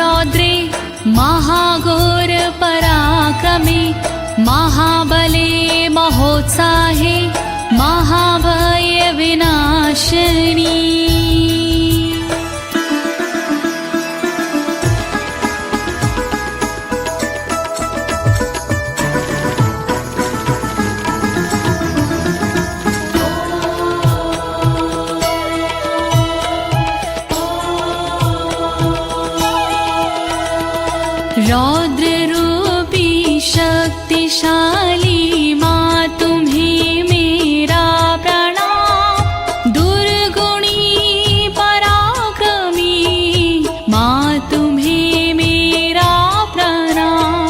रौद्रे महाघोर पराक्रमे महाबले महोत्साहे महाभय विनाशिनी। रौद्र रूपी शक्तिशाली माँ तुम्हें मेरा प्रणाम। दुर्गुणी पराक्रमी माँ तुम्हें मेरा प्रणाम।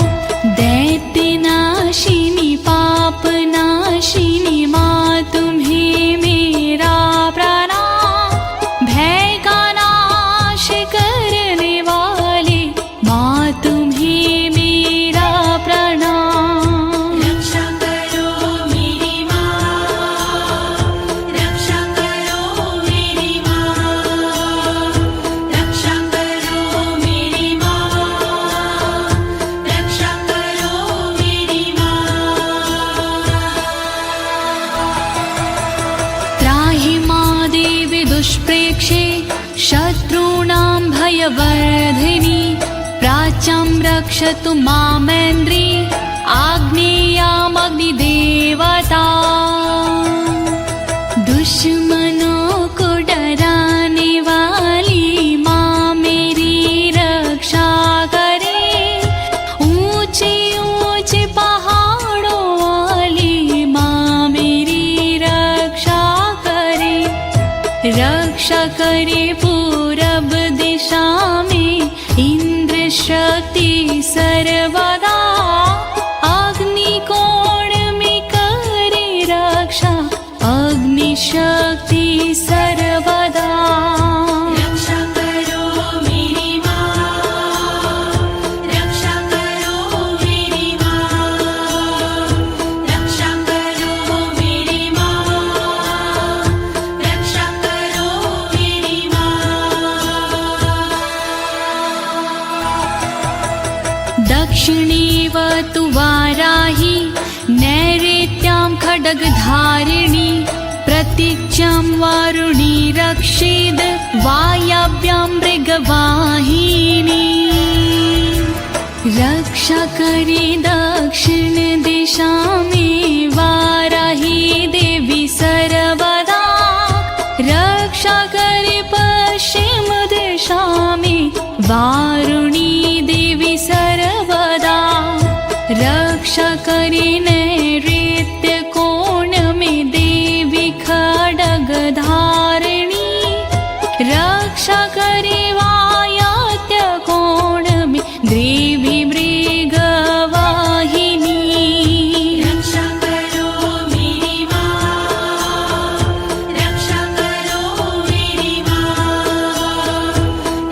दैत्यनाशिनी पापनाशिनी माँ तुम्हें मेरा प्रणाम। भय का नाश करने वाले माँ तुम्हें मेरा प्रणाम। रक्षा करो मेरी माँ, रक्षा करो मेरी माँ, रक्षा करो मेरी माँ, रक्षा करो मेरी माँ। त्राहि मां देवी दुष्प्रेक्षे शत्रूणां भयवर्धिनी। प्राच्यां रक्षतु मामेन्द्री आग्नेयामग्निदेवता। दुश्मनों को डराने वाली माँ मेरी रक्षा करे। ऊंचे ऊंचे पहाड़ों वाली माँ मेरी रक्षा करे। रक्षा करे पूरब दिशा में इंद्र शक्ति सर्वदा। अग्निकोण में करे रक्षा अग्नि शक्ति सर्वदा। रक्षा करो मेरी माँ, रक्षा करो मेरी माँ, रक्षा करो मेरी माँ, रक्षा करो मेरी माँ। दक्षिणेवतु वाराही नैऋत्यां खड्गधारिणी। प्रतीच्यां वारुणी रक्षेद वायव्यां मृगवाहिनी। रक्षा करे दक्षिण दिशा में वाराही देवी सर्वदा। रक्षा करे पश्चिम दिशा में वारुणी देवी सर्वदा। रक्षा करे नैऋत्य कोण में देवी खड्गधारिणी। रक्षा करे वायव्य कोण में देवी मृगवाहिनी। रक्षा करो मेरी माँ, रक्षा करो मेरी माँ,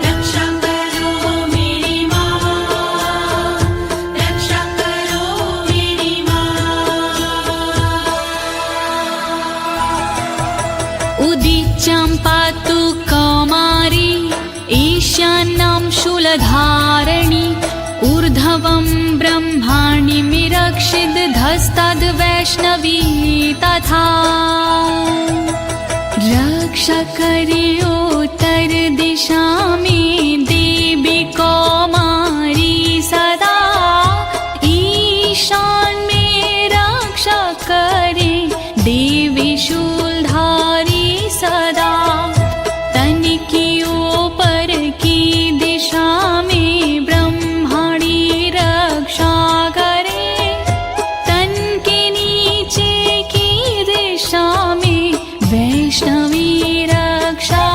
रक्षा करो मेरी माँ, रक्षा करो मेरी माँ। उदीच्यां पातु कौमारी ईशान्यां शूलधारिणी। ऊर्ध्वं ब्रह्माण्डं रक्षित धस्ताद् वैष्णवी तथा। रक्षा करे उत्तर दिशा में देवी कौमारी सदा। ईशान में रक्षा करे देवी शूलधारी सदा। तन की ऊपर की दिशा में ब्रह्माणी रक्षा करे। तन के नीचे की दिशा में वैष्णवी रक्षा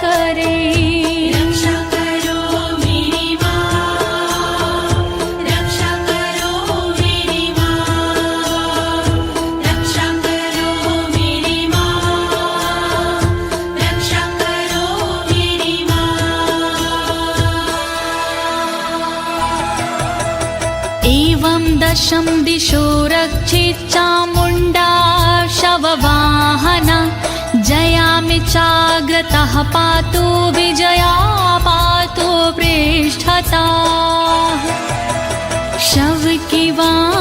करे। रक्षा करो मेरी माँ, रक्षा करो मेरी माँ, रक्षा करो मेरी माँ, रक्षा करो मेरी माँ। एवं दशम दिशो रक्षित चामुण्डा शववाहना। जयामि चाग्रतः पातु विजया पातु प्रेष तिष्ठता शव की वाणी